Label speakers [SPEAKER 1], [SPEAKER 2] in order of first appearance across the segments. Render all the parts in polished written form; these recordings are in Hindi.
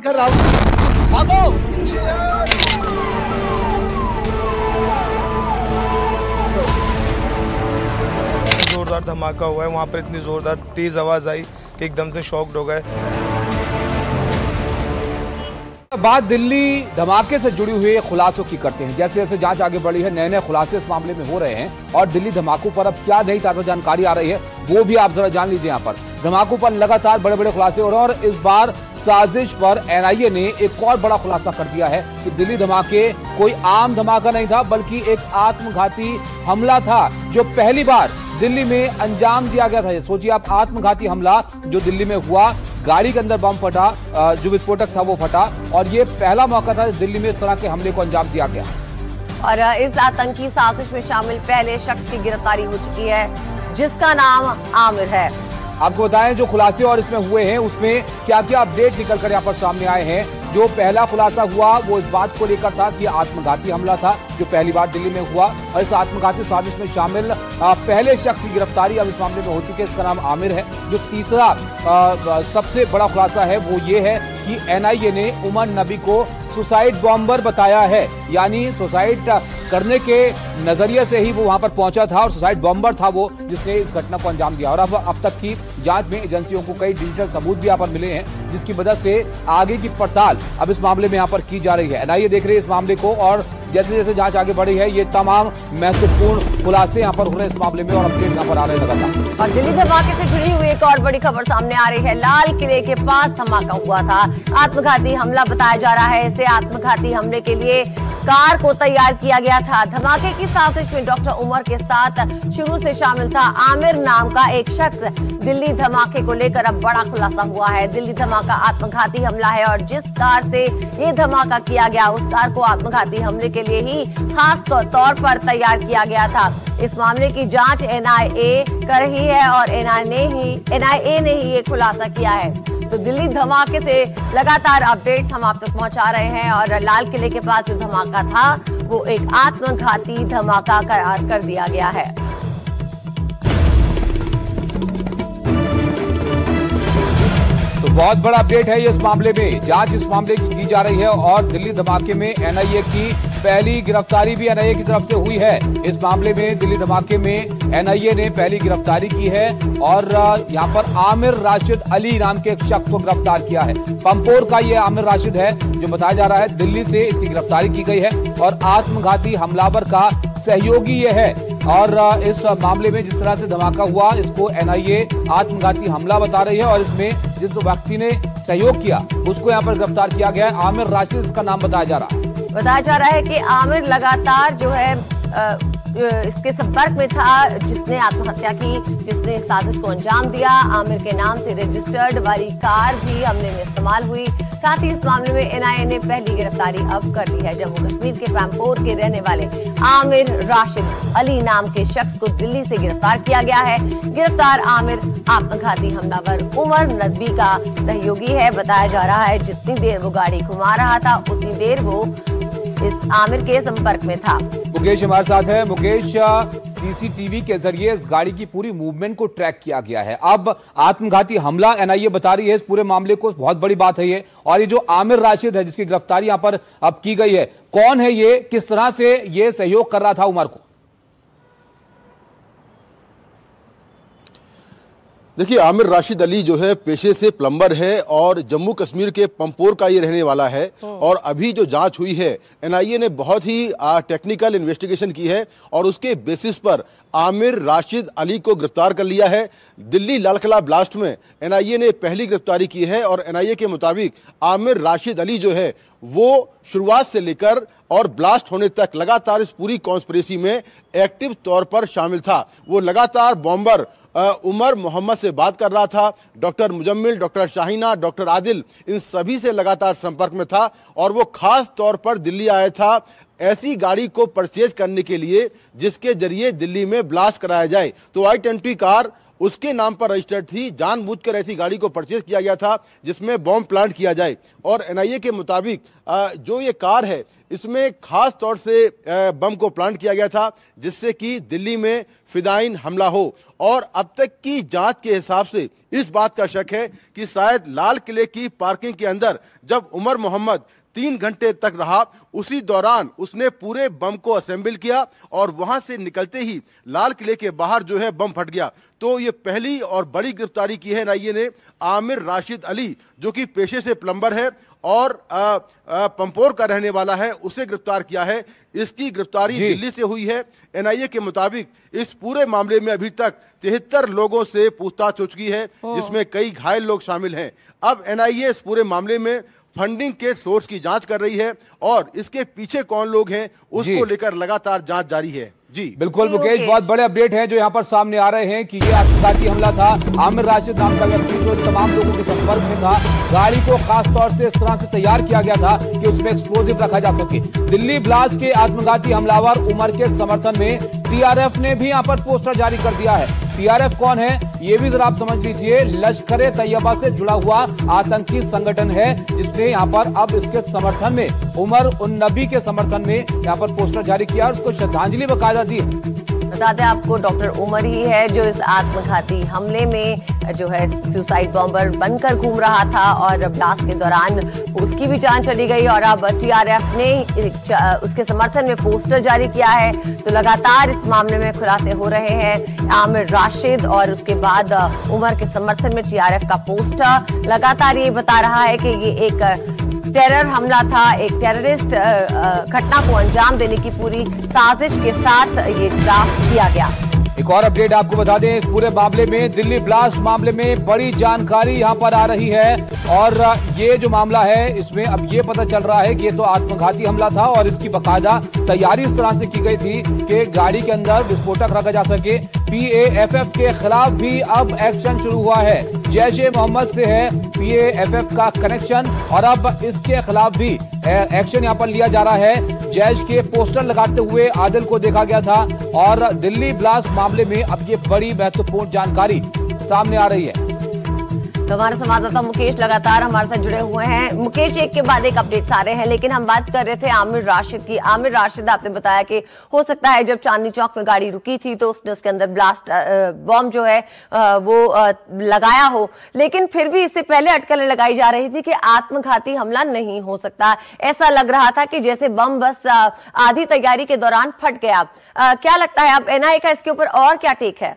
[SPEAKER 1] कर रहा हूँ, भागो।
[SPEAKER 2] जोरदार धमाका हुआ है, वहाँ पर इतनी जोरदार तेज आवाज आई कि एकदम से शॉक्ड हो गए।
[SPEAKER 3] बात दिल्ली धमाके से जुड़ी हुई खुलासों की करते हैं। जैसे जैसे जांच आगे बढ़ी है, नए नए खुलासे इस मामले में हो रहे हैं और दिल्ली धमाकों पर अब क्या नई ताजा जानकारी आ रही है वो भी आप जरा जान लीजिए। यहाँ पर धमाकों पर लगातार बड़े बड़े खुलासे हो रहे हैं और इस बार साजिश पर एनआईए ने एक और बड़ा खुलासा कर दिया है कि दिल्ली धमाके कोई आम धमाका नहीं था, बल्कि एक आत्मघाती हमला था जो पहली बार दिल्ली में अंजाम दिया गया था। सोचिए आप, आत्मघाती हमला जो दिल्ली में हुआ, गाड़ी के अंदर बम फटा, जो विस्फोटक था वो फटा और ये पहला मौका था दिल्ली में इस तरह के हमले को अंजाम दिया गया।
[SPEAKER 4] और इस आतंकी साजिश में शामिल पहले शख्स की गिरफ्तारी हो चुकी है जिसका नाम आमिर है।
[SPEAKER 3] आपको बताएं जो खुलासे और इसमें हुए हैं उसमें क्या क्या अपडेट निकल कर यहाँ पर सामने आए हैं। जो पहला खुलासा हुआ वो इस बात को लेकर था कि आत्मघाती हमला था जो पहली बार दिल्ली में हुआ और इस आत्मघाती साजिश में शामिल पहले शख्स की गिरफ्तारी अब इस मामले में हो चुकी है। इसका नाम आमिर है। जो तीसरा सबसे बड़ा खुलासा है वो ये है कि एनआईए ने उमर नबी को सुसाइड बॉम्बर बताया है, यानी सुसाइड करने के नजरिए से ही वो वहां पर पहुंचा था और सुसाइड बॉम्बर था वो जिसने इस घटना को अंजाम दिया। और अब तक की जांच में एजेंसियों को कई डिजिटल सबूत भी यहाँ पर मिले हैं जिसकी वजह से आगे की पड़ताल अब इस मामले में यहाँ पर की जा रही है। एनआईए देख रही है इस मामले को और जैसे जैसे जांच आगे बढ़ी है ये तमाम महत्वपूर्ण खुलासे यहाँ पर हो रहे हैं इस मामले में और अपडेट यहाँ पर आ रहे हैं लगातार।
[SPEAKER 4] और दिल्ली धमाके से जुड़ी हुई एक और बड़ी खबर सामने आ रही है। लाल किले के पास धमाका हुआ था, आत्मघाती हमला बताया जा रहा है। इसे आत्मघाती हमले के लिए कार को तैयार किया गया था। धमाके की साजिश में डॉक्टर उमर के साथ शुरू से शामिल था आमिर नाम का एक शख्स। दिल्ली धमाके को लेकर अब बड़ा खुलासा हुआ है। दिल्ली धमाका आत्मघाती हमला है और जिस कार से ये धमाका किया गया उस कार को आत्मघाती हमले के लिए ही खास तौर पर तैयार किया गया था। इस मामले की जांच एनआईए कर रही है और एनआईए ने ही ये खुलासा किया है। तो दिल्ली धमाके से लगातार अपडेट्स हम आप तक पहुंचा रहे हैं और लाल किले के पास जो धमाका था वो एक आत्मघाती धमाका करार कर दिया गया है।
[SPEAKER 3] तो बहुत बड़ा अपडेट है ये इस मामले में, जांच इस मामले की जा रही है और दिल्ली धमाके में एनआईए की पहली गिरफ्तारी भी एनआईए की तरफ से हुई है। इस मामले में दिल्ली धमाके में एनआईए ने पहली गिरफ्तारी की है और यहाँ पर आमिर राशिद अली नाम के एक शख्स को गिरफ्तार किया है। पंपोर का ये आमिर राशिद है जो बताया जा रहा है दिल्ली से इसकी गिरफ्तारी की गई है और आत्मघाती हमलावर का सहयोगी ये है। और इस मामले में जिस तरह से धमाका हुआ इसको एनआईए आत्मघाती हमला बता रही है और इसमें जिस व्यक्ति ने सहयोग किया उसको यहाँ पर गिरफ्तार किया गया है। आमिर राशिद इसका नाम बताया जा रहा है
[SPEAKER 4] कि आमिर लगातार जो है इसके संपर्क में था जिसने आत्महत्या की, जिसने साजिश को अंजाम दिया। आमिर के नाम से रजिस्टर्ड वाली कार भी हमले में इस्तेमाल हुई। साथ ही इस मामले में एनआईए ने पहली गिरफ्तारी अब कर ली है। जम्मू कश्मीर के पैम्पोर के रहने वाले आमिर राशिद अली नाम के शख्स को दिल्ली से गिरफ्तार किया गया है। गिरफ्तार आमिर आत्मघाती हमलावर उमर नदवी का सहयोगी है। बताया जा रहा है जितनी देर वो गाड़ी घुमा रहा था उतनी देर वो इस आमिर के संपर्क में था।
[SPEAKER 3] मुकेश हमारे साथ है। मुकेश, सीसीटीवी के जरिए इस गाड़ी की पूरी मूवमेंट को ट्रैक किया गया है। अब आत्मघाती हमला एनआईए बता रही है इस पूरे मामले को, बहुत बड़ी बात है ये। और ये जो आमिर राशिद है जिसकी गिरफ्तारी यहां पर अब की गई है, कौन है ये, किस तरह से ये सहयोग कर रहा था उमर को?
[SPEAKER 5] देखिए, आमिर राशिद अली जो है पेशे से प्लम्बर है और जम्मू कश्मीर के पंपोर का ये रहने वाला है। और अभी जो जांच हुई है एनआईए ने बहुत ही टेक्निकल इन्वेस्टिगेशन की है और उसके बेसिस पर आमिर राशिद अली को गिरफ्तार कर लिया है। दिल्ली लाल किला ब्लास्ट में एनआईए ने पहली गिरफ्तारी की है और एनआईए के मुताबिक आमिर राशिद अली जो है वो शुरुआत से लेकर और ब्लास्ट होने तक लगातार इस पूरी कॉन्स्पिरेसी में एक्टिव तौर पर शामिल था। वो लगातार बॉम्बर उमर मोहम्मद से बात कर रहा था। Doctor Muzammil, doctor Shaheena, doctor Adil, इन सभी से लगातार संपर्क में था और वो खास तौर पर दिल्ली आया था ऐसी गाड़ी को परचेज करने के लिए जिसके जरिए दिल्ली में ब्लास्ट कराया जाए। तो i20 कार उसके नाम पर रजिस्टर्ड थी। जानबूझकर ऐसी गाड़ी को परचेज किया गया था जिसमें बॉम्ब प्लांट किया जाए। और एनआईए के मुताबिक जो ये कार है इसमें खास तौर से बम को प्लांट किया गया था जिससे कि दिल्ली में फिदाइन हमला हो। और अब तक की जांच के हिसाब से इस बात का शक है कि शायद लाल किले की पार्किंग के अंदर जब उमर मोहम्मद 3 घंटे तक रहा, उसी दौरान उसने पूरे बम को असेंबल किया और वहां से निकलते ही लाल किले के बाहर जो है बम फट गया। तो ये पहली और बड़ी गिरफ्तारी की है एनआईए ने आमिर राशिद अली, जो कि पेशे से प्लम्बर है और पंपोर का रहने वाला है, उसे गिरफ्तार किया है। इसकी गिरफ्तारी दिल्ली से हुई है। एनआईए के मुताबिक इस पूरे मामले में अभी तक 73 लोगों से पूछताछ हो चुकी है, जिसमें कई घायल लोग शामिल हैं। अब एनआईए इस पूरे मामले में फंडिंग के सोर्स की जांच कर रही है और इसके पीछे कौन लोग हैं उसको लेकर लगातार जांच जारी है। जी
[SPEAKER 3] बिल्कुल मुकेश, बहुत बड़े अपडेट हैं जो यहाँ पर सामने आ रहे हैं कि ये आत्मघाती हमला था। आमिर राशिद नाम का व्यक्ति जो तमाम लोगों के संपर्क में था, गाड़ी को खास तौर से इस तरह से तैयार किया गया था कि उसमें एक्सप्लोजिव रखा जा सके। दिल्ली ब्लास्ट के आत्मघाती हमलावर उमर के समर्थन में टीआरएफ ने भी यहाँ पर पोस्टर जारी कर दिया है। टीआरएफ कौन है ये भी जरा आप समझ लीजिए। लश्कर तैयबा से जुड़ा हुआ आतंकी संगठन है, जिसने यहाँ पर अब इसके समर्थन में उमर उन नबी के समर्थन में यहाँ पर पोस्टर जारी किया और उसको श्रद्धांजलि बकायदा दी।
[SPEAKER 4] बता दें आपको, डॉक्टर उमर ही है जो इस आत्मघाती हमले में जो है सुसाइड बॉम्बर बनकर घूम रहा था और ब्लास्ट के दौरान उसकी भी जान चली गई और अब टीआरएफ ने उसके समर्थन में पोस्टर जारी किया है। तो लगातार इस मामले में खुलासे हो रहे हैं। आमिर राशिद और उसके बाद उमर के समर्थन में टीआरएफ का पोस्टर लगातार ये बता रहा है कि ये एक टेरर हमला था, एक टेररिस्ट घटना को अंजाम देने की पूरी साजिश के साथ ये ब्लास्ट किया गया।
[SPEAKER 3] एक और अपडेट आपको बता दें, इस पूरे मामले में, दिल्ली ब्लास्ट मामले में बड़ी जानकारी यहां पर आ रही है और ये जो मामला है इसमें अब ये पता चल रहा है कि ये तो आत्मघाती हमला था और इसकी बकायदा तैयारी इस तरह से की गई थी कि गाड़ी के अंदर विस्फोटक रखा जा सके। पीएएफएफ के खिलाफ भी अब एक्शन शुरू हुआ है। जैश-ए-मोहम्मद से है पीएएफएफ का कनेक्शन और अब इसके खिलाफ भी एक्शन यहां पर लिया जा रहा है। जैश के पोस्टर लगाते हुए आदिल को देखा गया था और दिल्ली ब्लास्ट मामले में अब ये बड़ी महत्वपूर्ण जानकारी सामने आ रही है।
[SPEAKER 4] तो हमारे संवाददाता मुकेश लगातार हमारे साथ जुड़े हुए हैं। मुकेश, एक के बाद एक अपडेट्स आ रहे हैं, लेकिन हम बात कर रहे थे आमिर राशिद की। आमिर राशिद, आपने बताया कि हो सकता है जब चांदनी चौक में गाड़ी रुकी थी तो उसने उसके अंदर ब्लास्ट बॉम्ब जो है वो लगाया हो, लेकिन फिर भी इससे पहले अटकलें लगाई जा रही थी कि आत्मघाती हमला नहीं हो सकता। ऐसा लग रहा था कि जैसे बम बस आधी तैयारी के दौरान फट गया। क्या लगता है अब एनआईए का इसके ऊपर और क्या टेक है?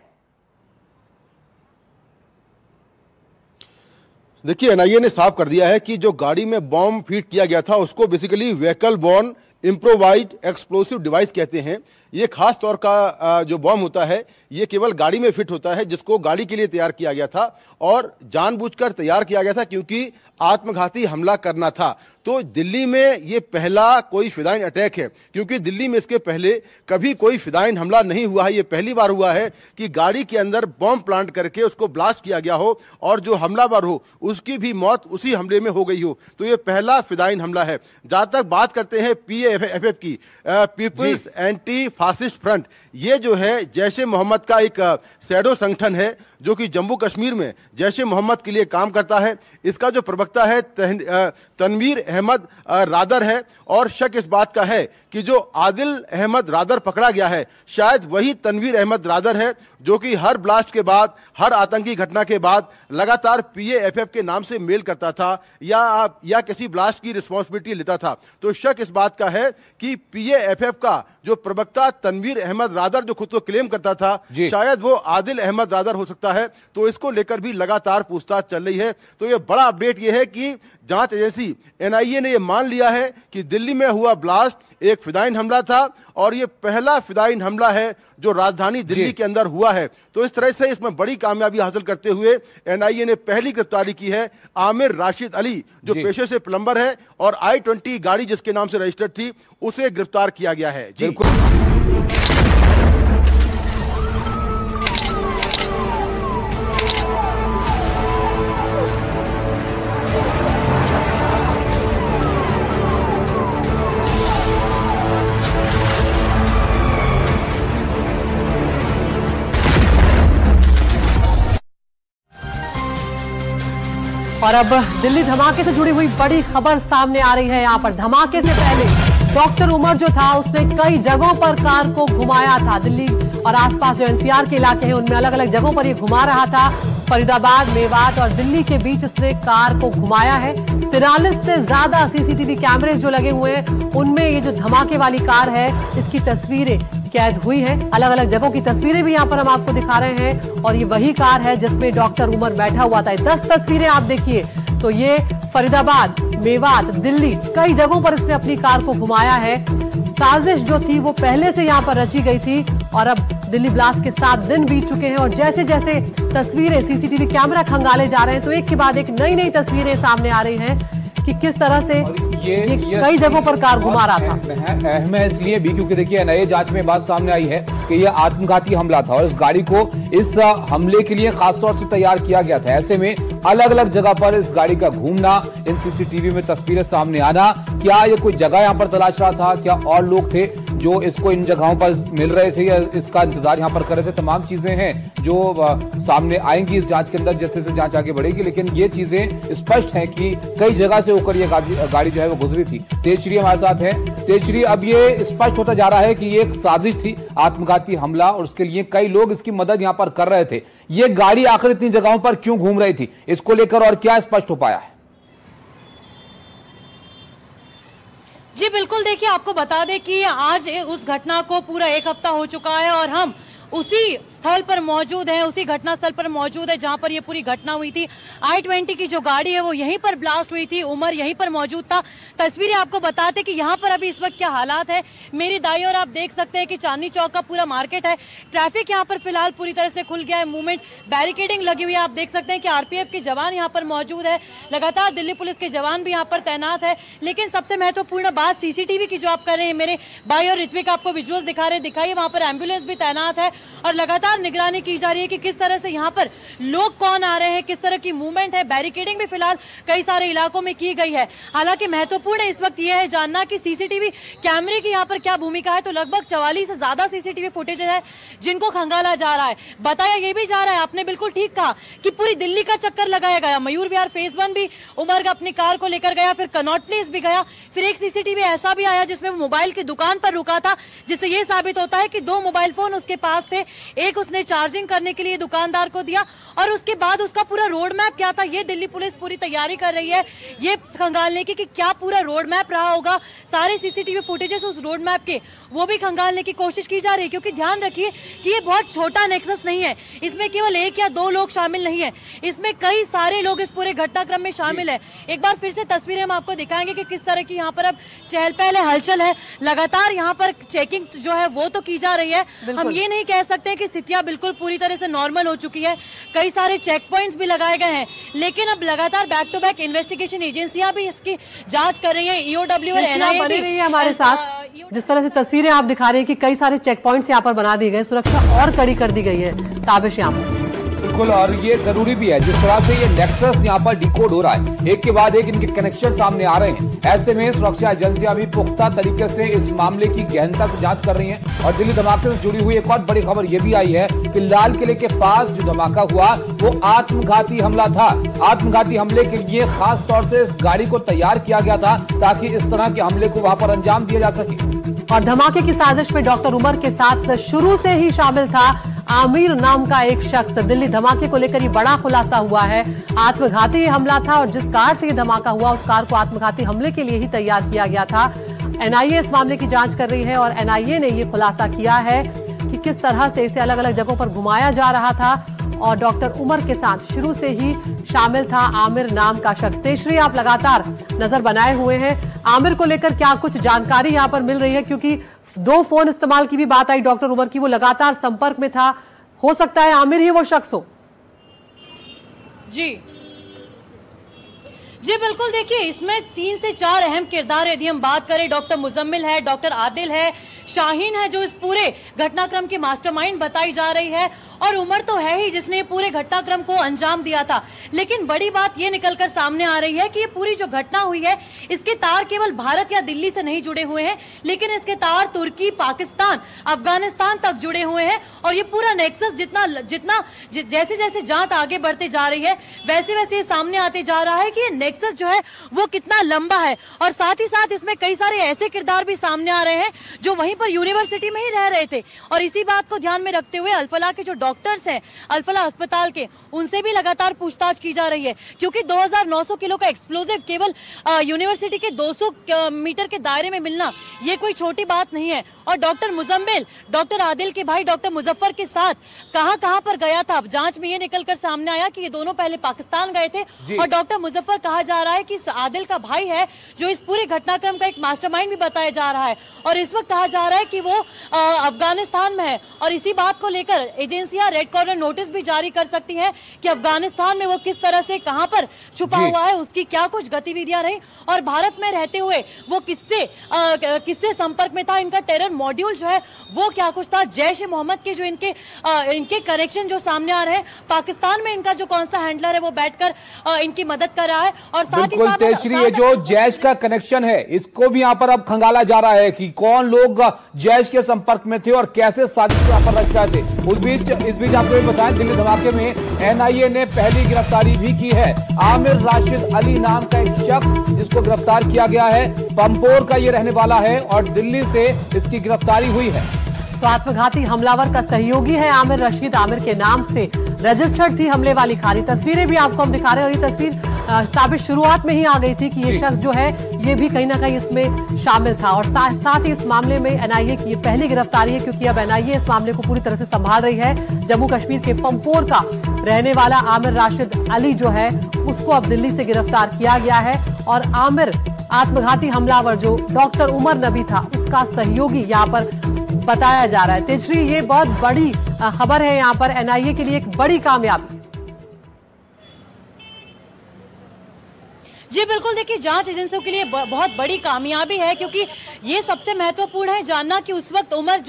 [SPEAKER 5] देखिए, एनआईए ने साफ कर दिया है कि जो गाड़ी में बॉम्ब फीड किया गया था उसको basically vehicle borne improvised explosive device कहते हैं। ये खास तौर का जो बॉम्ब होता है ये केवल गाड़ी में फिट होता है, जिसको गाड़ी के लिए तैयार किया गया था और जानबूझकर तैयार किया गया था क्योंकि आत्मघाती हमला करना था। तो दिल्ली में ये पहला कोई फिदाइन अटैक है, क्योंकि दिल्ली में इसके पहले कभी कोई फिदाइन हमला नहीं हुआ है। ये पहली बार हुआ है कि गाड़ी के अंदर बॉम्ब प्लांट करके उसको ब्लास्ट किया गया हो और जो हमलावर हो उसकी भी मौत उसी हमले में हो गई हो। तो ये पहला फिदाइन हमला है। जहां तक बात करते हैं पीएएफएफ की, पीपल्स एंटी फासिस्ट फ्रंट, ये जो है जैश-ए-मोहम्मद का एक शैडो संगठन है जो कि जम्मू कश्मीर में जैश-ए-मोहम्मद के लिए काम करता है। इसका जो प्रवक्ता है तनवीर अहमद रादर है और शक इस बात का है कि जो आदिल अहमद रादर पकड़ा गया है शायद वही तनवीर अहमद रादर है जो कि हर ब्लास्ट के बाद, हर आतंकी घटना के बाद लगातार पीएएफएफ के नाम से मेल करता था या किसी ब्लास्ट की रिस्पॉन्सिबिलिटी लेता था। तो शक इस बात का है कि पीएएफएफ का जो प्रवक्ता तनवीर अहमद रादर जो खुद को क्लेम करता था शायद वो आदिल अहमद रादर हो सकता है। तो इसको लेकर भी लगातार पूछताछ चल रही है। तो ये बड़ा अपडेट ये है कि जांच एजेंसी एनआईए ने ये मान लिया है कि दिल्ली में हुआ ब्लास्ट एक फिदाइन हमला था और ये पहला फिदाइन हमला है जो राजधानी दिल्ली के अंदर हुआ है। तो इस तरह से इसमें बड़ी कामयाबी हासिल करते हुए एनआईए ने पहली गिरफ्तारी की है आमिर राशिद अली, जो पेशे से प्लम्बर है और i20 गाड़ी जिसके नाम से रजिस्टर्ड थी उसे गिरफ्तार किया गया है। जी
[SPEAKER 1] और अब दिल्ली धमाके से जुड़ी हुई बड़ी खबर सामने आ रही है। यहाँ पर धमाके से पहले डॉक्टर उमर जो था उसने कई जगहों पर कार को घुमाया था। दिल्ली और आसपास जो एनसीआर के इलाके हैं उनमें अलग अलग जगहों पर ये घुमा रहा था। फरीदाबाद, मेवात और दिल्ली के बीच इसने कार को घुमाया है। 43 से ज्यादा सीसीटीवी कैमरे जो लगे हुए हैं उनमें ये जो धमाके वाली कार है इसकी तस्वीरें कैद हुई है। अलग अलग जगहों की तस्वीरें भी यहाँ पर हम आपको दिखा रहे हैं और ये वही कार है जिसमें डॉक्टर उमर बैठा हुआ था। 10 तस्वीरें आप देखिए तो ये फरीदाबाद, मेवात, दिल्ली कई जगहों पर इसने अपनी कार को घुमाया है। साजिश जो थी वो पहले से यहाँ पर रची गई थी और अब दिल्ली ब्लास्ट के 7 दिन बीत चुके हैं और जैसे जैसे तस्वीरें सीसीटीवी कैमरा खंगाले जा रहे हैं तो एक के बाद एक नई नई तस्वीरें सामने आ रही हैं कि किस तरह से ये कई जगहों पर कार घुमा रहा था।
[SPEAKER 3] अहम है इसलिए भी क्योंकि देखिए नए जांच में बात सामने आई है कि यह आत्मघाती हमला था और इस गाड़ी को इस हमले के लिए खासतौर से तैयार किया गया था। ऐसे में अलग अलग जगह पर इस गाड़ी का घूमना, इन सीसीटीवी में तस्वीरें सामने आना, क्या ये कोई जगह यहाँ पर तलाश रहा था, क्या और लोग थे जो इसको इन जगहों पर मिल रहे थे या इसका इंतजार यहाँ पर कर रहे थे, तमाम चीजें हैं जो सामने आएंगी इस जांच के अंदर जैसे जैसे जांच आगे बढ़ेगी। लेकिन ये चीजें स्पष्ट हैं कि कई जगह से होकर ये गाड़ी जो है वो गुजरी थी। तेजश्री हमारे साथ है। तेजश्री, अब ये स्पष्ट होता जा रहा है कि ये एक साजिश थी, आत्मघाती हमला, और उसके लिए कई लोग इसकी मदद यहाँ पर कर रहे थे। ये गाड़ी आखिर इतनी जगहों पर क्यों घूम रही थी, इसको लेकर और क्या स्पष्ट हो पाया है?
[SPEAKER 6] जी बिल्कुल, देखिए आपको बता दें कि आज उस घटना को पूरा 1 हफ्ता हो चुका है और हम उसी स्थल पर मौजूद है, उसी घटना स्थल पर मौजूद है जहां पर ये पूरी घटना हुई थी। i-20 की जो गाड़ी है वो यहीं पर ब्लास्ट हुई थी, उमर यहीं पर मौजूद था। तस्वीरें आपको बताते कि यहाँ पर अभी इस वक्त क्या हालात है। मेरी दाईं ओर आप देख सकते हैं कि चांदनी चौक का पूरा मार्केट है। ट्रैफिक यहाँ पर फिलहाल पूरी तरह से खुल गया है, मूवमेंट, बैरिकेडिंग लगी हुई है। आप देख सकते हैं कि आरपीएफ के जवान यहाँ पर मौजूद है, लगातार दिल्ली पुलिस के जवान भी यहाँ पर तैनात है। लेकिन सबसे महत्वपूर्ण बात सीसीटीवी की जो आप कर रहे हैं, मेरे बाई और ऋत्विक आपको विजुअल्स दिखा रहे हैं, दिखाइए वहाँ पर एम्बुलेंस भी तैनात है और लगातार निगरानी की जा रही है कि किस तरह से यहाँ पर लोग कौन आ रहे हैं, किस तरह की मूवमेंट है। बैरिकेडिंग भी फिलहाल कई सारे इलाकों में की गई है। हालांकि महत्वपूर्ण इस वक्त यह है जानना कि सीसीटीवी कैमरे की यहाँ पर क्या भूमिका है। तो लगभग 44 से ज्यादा सीसीटीवी फुटेज है जिनको खंगाला जा रहा है। बताया यह भी जा रहा है, आपने बिल्कुल ठीक कहा कि पूरी दिल्ली का चक्कर लगाया गया। मयूर विहार फेज 1 भी उमर अपनी कार को लेकर गया, फिर कनॉट प्लेस भी गया, फिर एक सीसीटीवी ऐसा भी आया जिसमें वो मोबाइल की दुकान पर रुका था, जिससे यह साबित होता है कि 2 मोबाइल फोन उसके पास थे। एक उसने चार्जिंग करने के लिए दुकानदार को दिया और उसके बाद उसका पूरा रोड मैप क्या था, ये दिल्ली पुलिस पूरी तैयारी कर रही है ये खंगालने की कि क्या पूरा रोड मैप रहा होगा। सारे सीसीटीवी फुटेजेस उस रोड मैप के वो भी खंगालने की कोशिश की जा रही है, क्योंकि ध्यान रखिए कि ये बहुत छोटा नेक्सस नहीं है। इसमें केवल 1 या 2 लोग शामिल नहीं है, इसमें कई सारे लोग इस पूरे घटनाक्रम में शामिल है। एक बार फिर से तस्वीरें हम आपको दिखाएंगे कि किस तरह की यहाँ पर अब चहल पहल है, हलचल है। लगातार यहाँ पर चेकिंग जो है वो तो की जा रही है। हम ये नहीं कह सकते कि स्थितियां बिल्कुल पूरी तरह से नॉर्मल हो चुकी है, कई सारे चेक पॉइंट्स भी लगाए गए हैं, लेकिन अब लगातार बैक टू बैक इन्वेस्टिगेशन एजेंसियां भी इसकी जांच कर रही है। ईओडब्ल्यू और एनआईए
[SPEAKER 1] बनी रही है हमारे साथ। जिस तरह से तस्वीरें आप दिखा रहे हैं कि कई सारे चेक पॉइंट्स यहाँ पर बना दिए गए, सुरक्षा और कड़ी कर दी गई है। ताबिश यहाँ पर
[SPEAKER 3] बिल्कुल, और ये जरूरी भी है जिस तरह से ये नेक्सस यहाँ पर डिकोड हो रहा है, एक के बाद एक इनके कनेक्शन सामने आ रहे हैं। ऐसे में सुरक्षा एजेंसियां भी पुख्ता तरीके से इस मामले की गहनता से जांच कर रही हैं। और दिल्ली धमाके से जुड़ी हुई एक और बड़ी खबर ये भी आई है कि लाल किले के पास जो धमाका हुआ वो आत्मघाती हमला था। आत्मघाती हमले के लिए खास तौर से इस गाड़ी को तैयार किया गया था ताकि इस तरह के हमले को वहां पर अंजाम दिया जा सके।
[SPEAKER 1] और धमाके की साजिश में डॉक्टर उमर के साथ शुरू से ही शामिल था आमिर नाम का एक शख्स। दिल्ली धमाके को लेकर ये बड़ा खुलासा हुआ है। आत्मघाती हमला था और जिस कार से ये धमाका हुआ उस कार को आत्मघाती हमले के लिए ही तैयार किया गया था। एनआईए इस मामले की जांच कर रही है और एनआईए ने ये खुलासा किया है कि किस तरह से इसे अलग अलग जगहों पर घुमाया जा रहा था और डॉक्टर उमर के साथ शुरू से ही शामिल था आमिर नाम का शख्स। तेजश्री, आप लगातार नजर बनाए हुए हैं, आमिर को लेकर क्या कुछ जानकारी यहाँ पर मिल रही है? क्योंकि 2 फोन इस्तेमाल की भी बात आई डॉक्टर उमर की, वो लगातार संपर्क में था, हो सकता है आमिर ही वो शख्स हो।
[SPEAKER 6] जी बिल्कुल, देखिए इसमें 3 से 4 अहम किरदार यदि हम बात करें, डॉक्टर मुजम्मिल है, डॉक्टर आदिल है, शाहीन है जो इस पूरे घटनाक्रम की मास्टरमाइंड बताई जा रही है, और उमर तो है ही जिसने पूरे घटनाक्रम को अंजाम दिया था। लेकिन बड़ी बात ये निकलकर सामने आ रही है कि ये पूरी जो घटना हुई है इसके तार केवल भारत या दिल्ली से नहीं जुड़े हुए हैं, लेकिन इसके तार तुर्की, पाकिस्तान, अफगानिस्तान तक जुड़े हुए हैं। और ये पूरा नेक्सस जितना जैसे जैसे जांच आगे बढ़ते जा रही है वैसे वैसे ये सामने आते जा रहा है कि ये नेक्सस जो है वो कितना लंबा है। और साथ ही साथ इसमें कई सारे ऐसे किरदार भी सामने आ रहे हैं जो वहीं पर यूनिवर्सिटी में ही रह रहे थे। और इसी बात को ध्यान में रखते हुए अल-फलाह के जो डॉक्टर्स हैं अल-फलाह अस्पताल के, उनसे भी लगातार पूछताछ की जा रही है, क्योंकि 2900 किलो का एक्सप्लोजिव केवल यूनिवर्सिटी के 200 मीटर के दायरे में मिलना ये कोई छोटी बात नहीं है। और डॉक्टर मुजम्मिल, डॉक्टर आदिल के भाई डॉक्टर मुजफ्फर के साथ कहां पर गया था, जांच में ये निकलकर सामने आया कि ये दोनों पहले पाकिस्तान गए थे। और डॉक्टर मुजफ्फर कहा जा रहा है कि आदिल का भाई है जो इस पूरे घटनाक्रम का एक मास्टरमाइंड भी बताया जा रहा है। और इस वक्त कहा जा रहा है कि वो अफगानिस्तान में है। और इसी बात को लेकर एजेंसियां रेड कॉर्नर नोटिस भी जारी कर सकती हैं कि अफगानिस्तान में वो किस तरह से कहां पर छुपा हुआ है, उसकी क्या कुछ गतिविधियां रही, और भारत में रहते हुए वो किससे संपर्क में था, इनका टेरर मॉड्यूल जो है वो क्या कुछ था, जैश ए मोहम्मद के जो इनके कनेक्शन जो सामने आ रहे हैं, पाकिस्तान में इनका जो कौन सा हैंडलर है वो बैठकर इनकी मदद कर रहा है। और साथ ही साथ
[SPEAKER 3] ये जो जैश का कनेक्शन है इसको भी यहाँ पर अब खंगाला जा रहा है कि कौन लोग जैश के संपर्क में थे और कैसे साजिश यहाँ पर रच रहे थे। इस बीच आपको ये बताएं, दिल्ली धमाके में एनआईए ने पहली गिरफ्तारी भी की है। आमिर राशिद अली नाम का एक शख्स जिसको गिरफ्तार किया गया है, पंपोर का ये रहने वाला है और दिल्ली से इसकी गिरफ्तारी हुई है।
[SPEAKER 1] तो आत्मघाती हमलावर का सहयोगी है आमिर रशीद। आमिर के नाम से रजिस्टर्ड थी हमले वाली खाली। तस्वीरें भी आपको हम दिखा रहे हैं और ये तस्वीर साबित शुरुआत में ही आ गई थी कि ये शख्स जो है ये भी कहीं ना कहीं इसमें शामिल था। और साथ ही इस मामले में एनआईए की ये पहली गिरफ्तारी है, क्योंकि अब एनआईए इस मामले को पूरी तरह से संभाल रही है। जम्मू कश्मीर के पंपोर का रहने वाला आमिर राशिद अली जो है उसको अब दिल्ली से गिरफ्तार किया गया है। और आमिर आत्मघाती हमलावर जो डॉक्टर उमर नबी था उसका सहयोगी यहाँ पर बताया जा रहा है। तेजश्री, ये बहुत बड़ी खबर है यहाँ पर, एनआईए के लिए एक बड़ी कामयाबी।
[SPEAKER 6] जी बिल्कुल, देखिए जांच एजेंसियों के लिए बहुत बड़ी कामयाबी है, क्योंकि ये सबसे महत्वपूर्ण है जानना कि उस वक्त उमर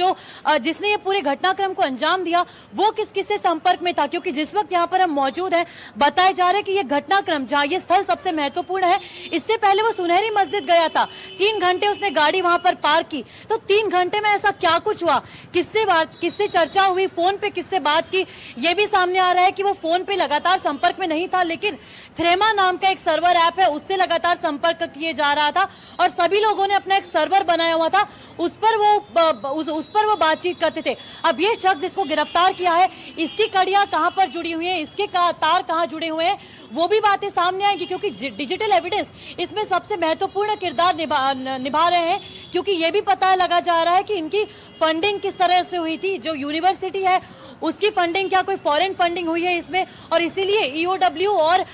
[SPEAKER 6] जिसने ये पूरे घटनाक्रम को अंजाम दिया वो किस किस से संपर्क में था। क्योंकि जिस वक्त यहाँ पर हम मौजूद हैं बताया जा रहा है कि ये घटनाक्रम जहाँ ये स्थल सबसे महत्वपूर्ण है, इससे पहले वो सुनहरी मस्जिद गया था। 3 घंटे उसने गाड़ी वहां पर पार्क की। तो 3 घंटे में ऐसा क्या कुछ हुआ, किससे चर्चा हुई, फोन पे किससे बात की, ये भी सामने आ रहा है कि वो फोन पे लगातार संपर्क में नहीं था, लेकिन थ्रेमा नाम का एक सर्वर ऐप है उससे लगातार संपर्क किए जा रहा था। और सभी लोगों ने अपना एक सर्वर बनाया हुआ था, उस पर वो बातचीत करते थे। अब ये शख्स जिसको गिरफ्तार किया है इसकी कड़ियां कहां पर जुड़ी हुई हैं, इसके तार कहां जुड़े हुए हैं, वो भी बातें सामने आएंगी। क्योंकि डिजिटल एविडेंस इसमें सबसे महत्वपूर्ण किरदार निभा रहे हैं, क्योंकि ये भी पता लगा जा रहा है कि इनकी फंडिंग किस तरह से हुई थी। जो यूनिवर्सिटी है उसकी फंडिंग, क्या कोई फॉरेन फंडिंग हुई है इसमें, और इसीलिए ईओडब्ल्यू और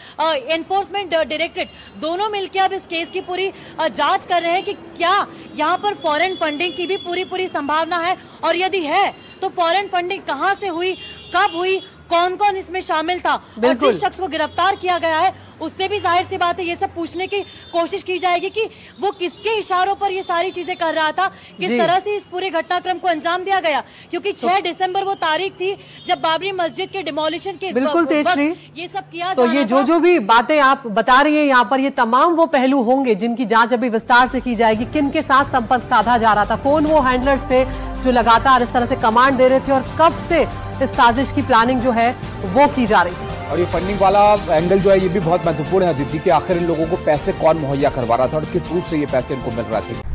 [SPEAKER 6] एनफोर्समेंट डायरेक्टरेट दोनों मिलकर अब इस केस की पूरी जांच कर रहे हैं कि क्या यहाँ पर फॉरेन फंडिंग की भी पूरी संभावना है, और यदि है तो फॉरेन फंडिंग कहाँ से हुई, कब हुई, कौन कौन इसमें शामिल था। और जिस शख्स को गिरफ्तार किया गया है उससे भी जाहिर सी बात है ये सब पूछने की कोशिश की जाएगी कि वो किसके इशारों पर ये सारी चीजें कर रहा था, किस तरह से इस पूरे घटनाक्रम को अंजाम दिया गया। क्योंकि 6 दिसंबर वो तारीख थी जब बाबरी मस्जिद के डिमोलिशन के
[SPEAKER 1] बिल्कुल तेजश्री
[SPEAKER 6] ये सब किया।
[SPEAKER 1] तो ये जो भी बातें आप बता रही है यहाँ पर, ये तमाम वो पहलू होंगे जिनकी जांच अभी विस्तार से की जाएगी। किन के साथ संपर्क साधा जा रहा था, कौन वो हैंडलर्स थे जो लगातार इस तरह से कमांड दे रहे थे, और कब से इस साजिश की प्लानिंग जो है वो की जा रही थी।
[SPEAKER 3] और ये फंडिंग वाला एंगल जो है ये भी बहुत महत्वपूर्ण है दीदी, कि आखिर इन लोगों को पैसे कौन मुहैया करवा रहा था और किस रूप से ये पैसे इनको मिल रहे थे।